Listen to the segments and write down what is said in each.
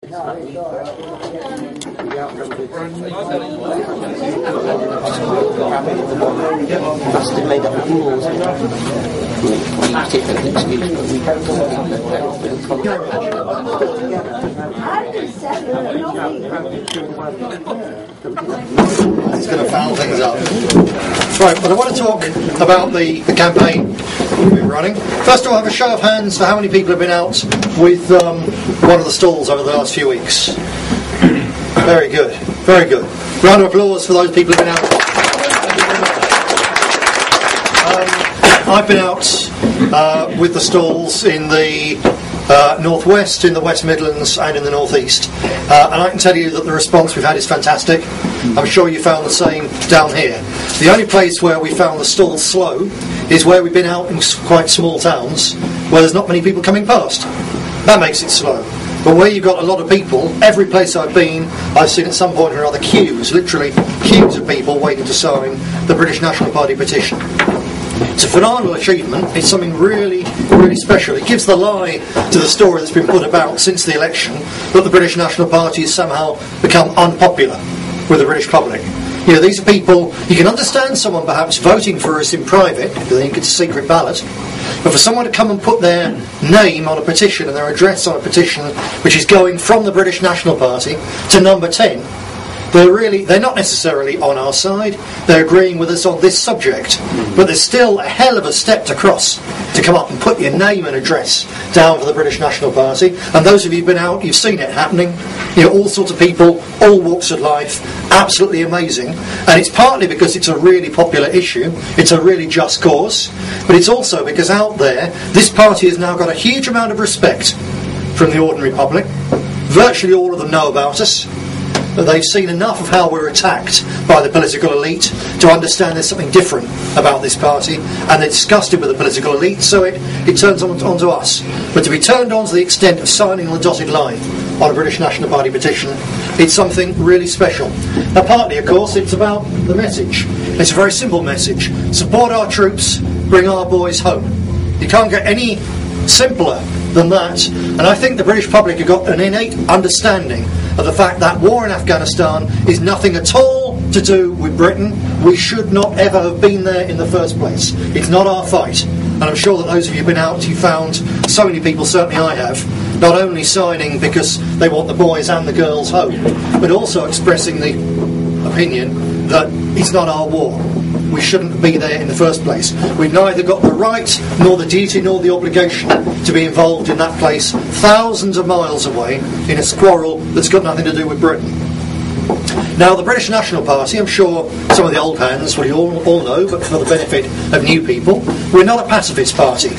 It's going to foul things up. Right, but I want to talk about the campaign we've been running. First of all, have a show of hands for how many people have been out with one of the stalls over the last few weeks. Very good, very good. Round of applause for those people who've been out. I've been out with the stalls in the Northwest, in the West Midlands and in the Northeast, and I can tell you that the response we've had is fantastic. I'm sure you found the same down here. The only place where we found the stalls slow is where we've been out in quite small towns where there's not many people coming past. That makes it slow. But where you've got a lot of people, every place I've been, I've seen at some point or another queues, literally queues of people waiting to sign the British National Party petition. It's a phenomenal achievement. It's something really, really special. It gives the lie to the story that's been put about since the election that the British National Party has somehow become unpopular with the British public. You know, these are people, you can understand someone perhaps voting for us in private, because they think it's a secret ballot, but for someone to come and put their name on a petition and their address on a petition which is going from the British National Party to number 10, they're not necessarily on our side, they're agreeing with us on this subject, but there's still a hell of a step to cross to come up and put your name and address down for the British National Party. And those of you who've been out, you've seen it happening. You know, all sorts of people, all walks of life, absolutely amazing. And it's partly because it's a really popular issue, it's a really just cause, but it's also because out there, this party has now got a huge amount of respect from the ordinary public. Virtually all of them know about us. They've seen enough of how we're attacked by the political elite to understand there's something different about this party, and they're disgusted with the political elite, so it turns onto us. But to be turned on to the extent of signing on the dotted line on a British National Party petition, it's something really special. Now, partly, of course, it's about the message. It's a very simple message. Support our troops, bring our boys home. You can't get any simpler than that, and I think the British public have got an innate understanding of the fact that war in Afghanistan is nothing at all to do with Britain. We should not ever have been there in the first place. It's not our fight. And I'm sure that those of you who've been out, you found so many people, certainly I have, not only signing because they want the boys and the girls home, but also expressing the opinion that it's not our war. We shouldn't be there in the first place. We've neither got the right, nor the duty, nor the obligation to be involved in that place thousands of miles away in a squabble that's got nothing to do with Britain. Now, the British National Party, I'm sure some of the old hands will all know, but for the benefit of new people, we're not a pacifist party.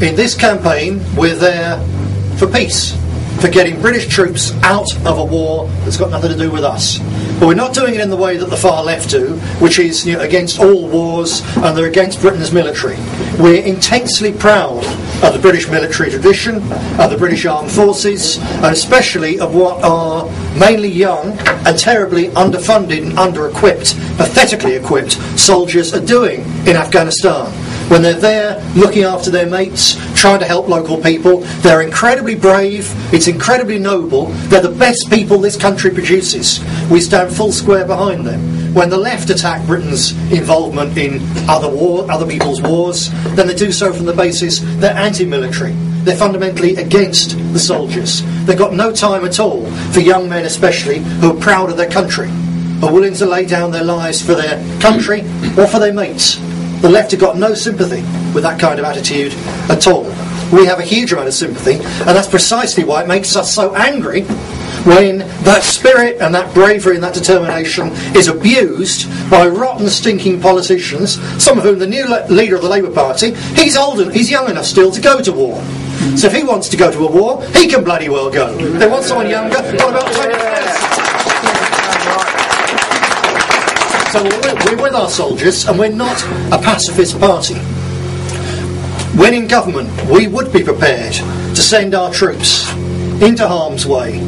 In this campaign, we're there for peace, for getting British troops out of a war that's got nothing to do with us. But we're not doing it in the way that the far left do, which is, you know, against all wars, and they're against Britain's military. We're intensely proud of the British military tradition, of the British Armed Forces, and especially of what are mainly young and terribly underfunded and under-equipped, pathetically equipped soldiers are doing in Afghanistan. When they're there looking after their mates, trying to help local people, they're incredibly brave, it's incredibly noble, they're the best people this country produces. We stand full square behind them. When the left attack Britain's involvement in other people's wars, then they do so from the basis they're anti-military. They're fundamentally against the soldiers. They've got no time at all for young men especially who are proud of their country, are willing to lay down their lives for their country or for their mates. The left have got no sympathy with that kind of attitude at all. We have a huge amount of sympathy, and that's precisely why it makes us so angry when that spirit and that bravery and that determination is abused by rotten, stinking politicians, some of whom the new leader of the Labour Party, he's young enough still to go to war. So if he wants to go to a war, he can bloody well go. If they want someone younger, what about 20 years? So we're with our soldiers, and we're not a pacifist party. When in government, we would be prepared to send our troops into harm's way,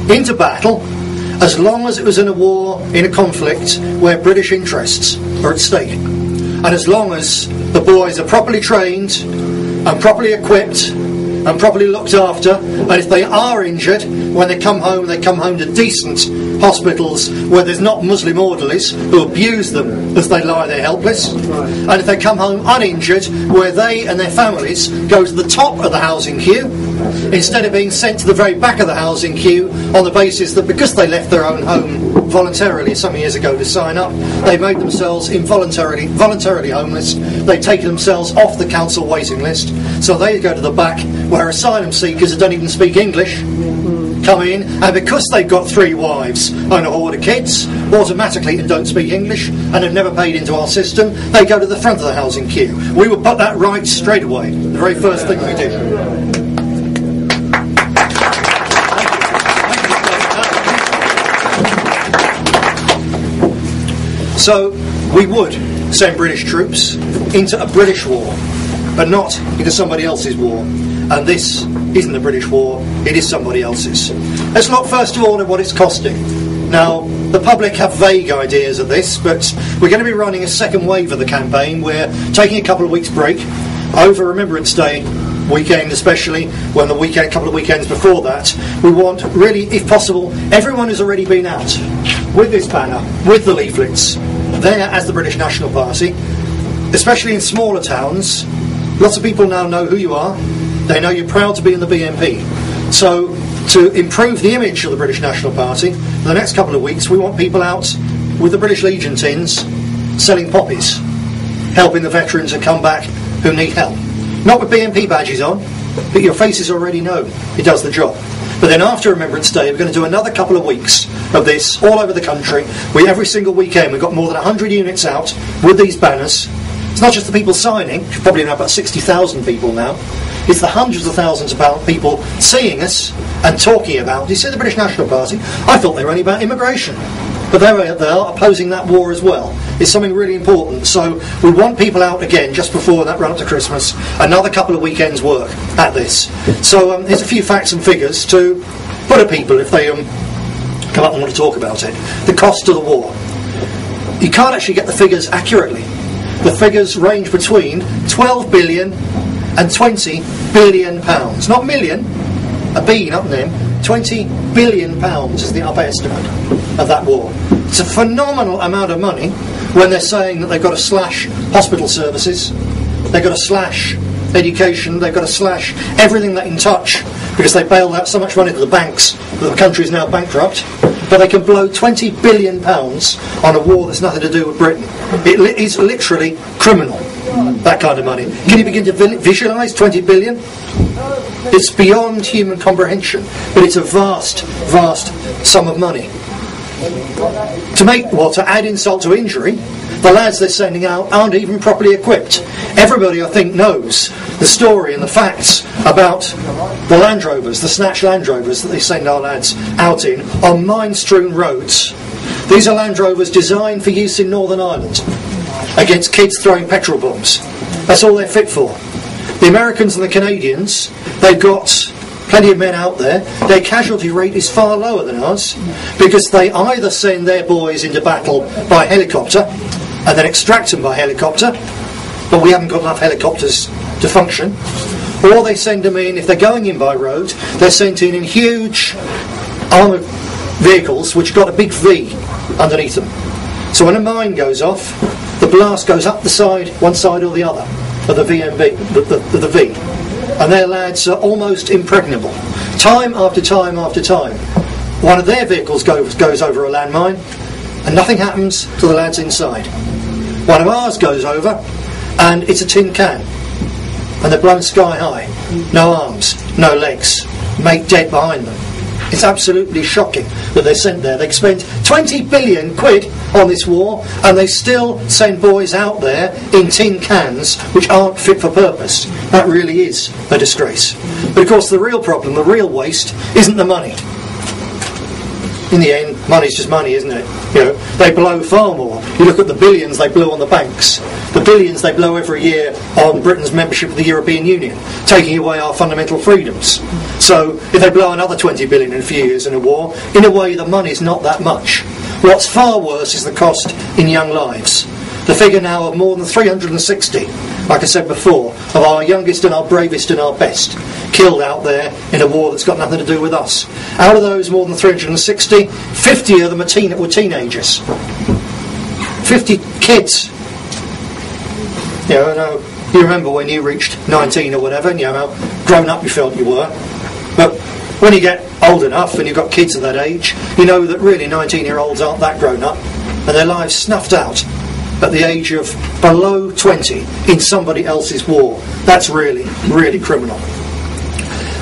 into battle, as long as it was in a war, in a conflict where British interests are at stake. And as long as the boys are properly trained and properly equipped and properly looked after, and if they are injured, when they come home to decent hospitals where there's not Muslim orderlies who abuse them as they lie there helpless, and if they come home uninjured, where they and their families go to the top of the housing queue instead of being sent to the very back of the housing queue on the basis that because they left their own home voluntarily some years ago to sign up, they made themselves voluntarily homeless. They've taken themselves off the council waiting list, so they go to the back where asylum seekers who don't even speak English come in, and because they've got 3 wives and a horde of kids automatically and don't speak English and have never paid into our system, they go to the front of the housing queue. We will put that right straight away, the very first thing we do. So we would send British troops into a British war, but not into somebody else's war. And this isn't a British war, it is somebody else's. Let's look first of all at what it's costing. Now, the public have vague ideas of this, but we're going to be running a second wave of the campaign. We're taking a couple of weeks break over Remembrance Day weekend, especially when the weekend, couple of weekends before that. We want, really, if possible, everyone who's already been out with this banner, with the leaflets, there as the British National Party, especially in smaller towns. Lots of people now know who you are. They know you're proud to be in the BNP. So, to improve the image of the British National Party, for the next couple of weeks, we want people out with the British Legion tins, selling poppies, helping the veterans who come back who need help. Not with BNP badges on, but your faces already know it does the job. But then after Remembrance Day, we're going to do another couple of weeks of this all over the country. Every single weekend, we've got more than 100 units out with these banners. It's not just the people signing, probably now about 60,000 people now. It's the hundreds of thousands of people seeing us and talking about, you see the British National Party? I thought they were only about immigration. But they are opposing that war as well. It's something really important. So we want people out again just before that run up to Christmas. Another couple of weekends' work at this. So here's a few facts and figures to put at people if they come up and want to talk about it. The cost of the war. You can't actually get the figures accurately. The figures range between 12 billion and 20 billion pounds. Not million, a B, not an M. 20 billion pounds is the upper estimate of that war. It's a phenomenal amount of money when they're saying that they've got to slash hospital services, they've got to slash education, they've got to slash everything they can touch because they bailed out so much money to the banks that the country is now bankrupt. But they can blow 20 billion pounds on a war that's nothing to do with Britain. It is literally criminal, that kind of money. Can you begin to visualise 20 billion? It's beyond human comprehension, but it's a vast, vast sum of money. To add insult to injury, the lads they're sending out aren't even properly equipped. Everybody, I think, knows the story and the facts about the Land Rovers, the snatched Land Rovers that they send our lads out in on mine-strewn roads. These are Land Rovers designed for use in Northern Ireland against kids throwing petrol bombs. That's all they're fit for. The Americans and the Canadians, they've got plenty of men out there. Their casualty rate is far lower than ours because they either send their boys into battle by helicopter and then extract them by helicopter, but we haven't got enough helicopters to function, or they send them in, if they're going in by road, they're sent in huge armoured vehicles which got a big V underneath them. So when a mine goes off, the blast goes up the side, one side or the other of the VMB, the V. And their lads are almost impregnable. Time after time after time. One of their vehicles goes over a landmine and nothing happens to the lads inside. One of ours goes over and it's a tin can. And they're blown sky high. No arms, no legs. Mate dead behind them. It's absolutely shocking that they're sent there. They spent 20 billion quid on this war and they still send boys out there in tin cans which aren't fit for purpose. That really is a disgrace. But of course the real problem, the real waste, isn't the money. In the end, money's just money, isn't it? You know, they blow far more. You look at the billions they blow on the banks, the billions they blow every year on Britain's membership of the European Union, taking away our fundamental freedoms. So if they blow another 20 billion in a few years in a war, in a way the money's not that much. What's far worse is the cost in young lives. The figure now of more than 360 like I said before, of our youngest and our bravest and our best killed out there in a war that's got nothing to do with us. Out of those more than 360, 50 of them were teenagers. 50 kids. You know, you remember when you reached 19 or whatever, and you know how grown up you felt you were. But when you get old enough and you've got kids of that age, you know that really 19-year-olds aren't that grown up, and their lives snuffed out at the age of below 20 in somebody else's war. That's really, really criminal.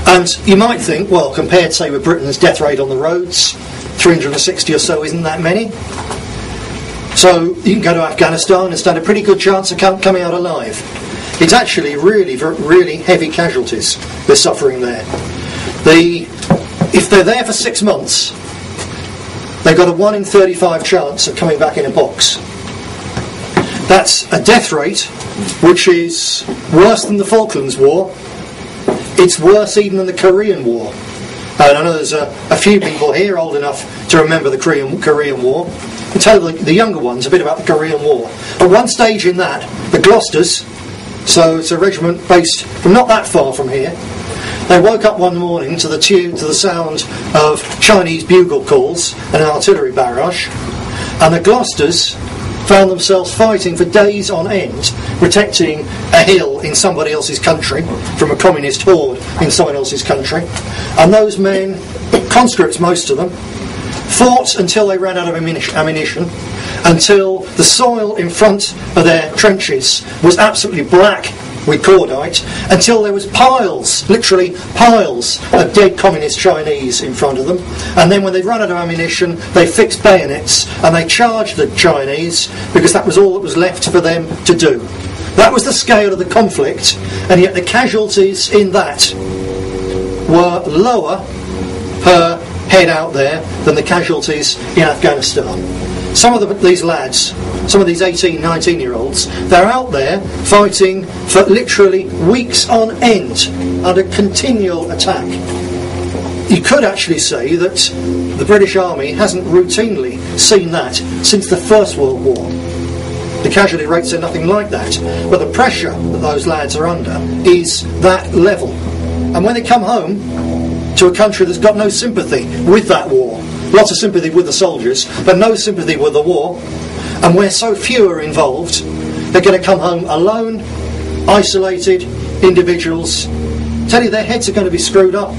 And you might think, well, compared, say, with Britain's death rate on the roads, 360 or so isn't that many. So you can go to Afghanistan and stand a pretty good chance of coming out alive. It's actually really, really heavy casualties they're suffering there. If they're there for 6 months, they've got a 1 in 35 chance of coming back in a box. That's a death rate which is worse than the Falklands War. It's worse even than the Korean War. And I know there's a few people here old enough to remember the Korean War. I'll tell the younger ones a bit about the Korean War. At one stage in that, the Gloucesters, so it's a regiment based from not that far from here, they woke up one morning to the sound of Chinese bugle calls and an artillery barrage, and the Gloucesters found themselves fighting for days on end, protecting a hill in somebody else's country from a communist horde in someone else's country. And those men, conscripts most of them, fought until they ran out of ammunition, until the soil in front of their trenches was absolutely black with cordite, until there was piles, literally piles of dead communist Chinese in front of them. And then when they'd run out of ammunition, they fixed bayonets and they charged the Chinese, because that was all that was left for them to do. That was the scale of the conflict, and yet the casualties in that were lower per head out there than the casualties in Afghanistan. Some of these lads, some of these 18, 19-year-olds, they're out there fighting for literally weeks on end under continual attack. You could actually say that the British Army hasn't routinely seen that since the First World War. The casualty rates are nothing like that, but the pressure that those lads are under is that level. And when they come home to a country that's got no sympathy with that war, lots of sympathy with the soldiers, but no sympathy with the war, and where so few are involved, they're going to come home alone, isolated individuals. Tell you, their heads are going to be screwed up.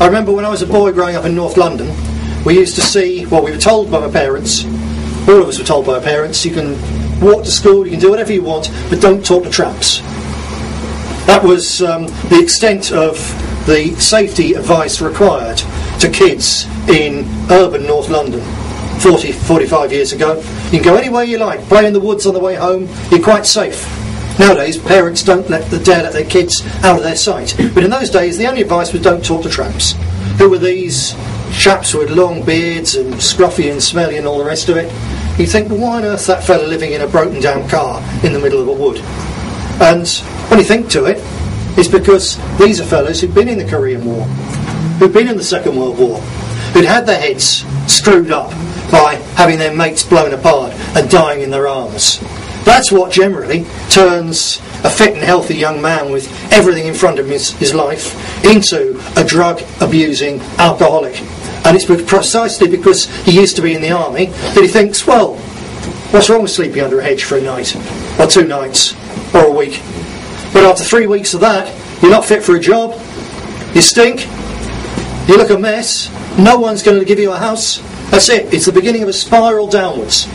I remember when I was a boy growing up in North London, we used to see, well, we were told by my parents, all of us were told by our parents, you can walk to school, you can do whatever you want, but don't talk to tramps. That was the extent of the safety advice required to kids in urban North London 45 years ago. You can go anywhere you like, play in the woods on the way home, you're quite safe. Nowadays, parents don't dare let their kids out of their sight. But in those days, the only advice was don't talk to tramps. Who were these chaps with long beards and scruffy and smelly and all the rest of it? You think, well, why on earth that fella living in a broken down car in the middle of a wood? And when you think to it, it's because these are fellas who've been in the Korean War, who've been in the Second World War, who'd had their heads screwed up by having their mates blown apart and dying in their arms. That's what generally turns a fit and healthy young man with everything in front of his life into a drug-abusing alcoholic. And it's precisely because he used to be in the army that he thinks, well, what's wrong with sleeping under a hedge for a night, or 2 nights, or a week? But after 3 weeks of that, you're not fit for a job, you stink, you look a mess, no one's going to give you a house. That's it. It's the beginning of a spiral downwards.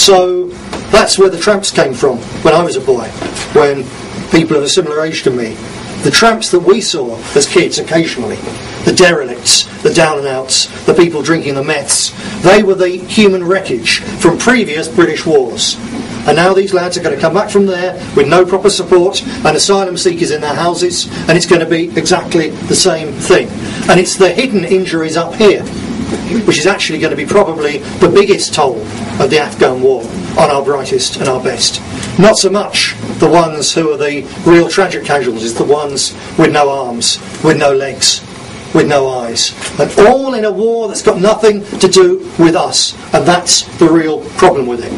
So that's where the tramps came from when I was a boy, when people of a similar age to me. The tramps that we saw as kids occasionally, the derelicts, the down and outs, the people drinking the meths, they were the human wreckage from previous British wars. And now these lads are going to come back from there with no proper support and asylum seekers in their houses, and it's going to be exactly the same thing. And it's the hidden injuries up here which is actually going to be probably the biggest toll of the Afghan war on our brightest and our best. Not so much the ones who are the real tragic casualties, the ones with no arms, with no legs, with no eyes, and all in a war that's got nothing to do with us, and that's the real problem with it.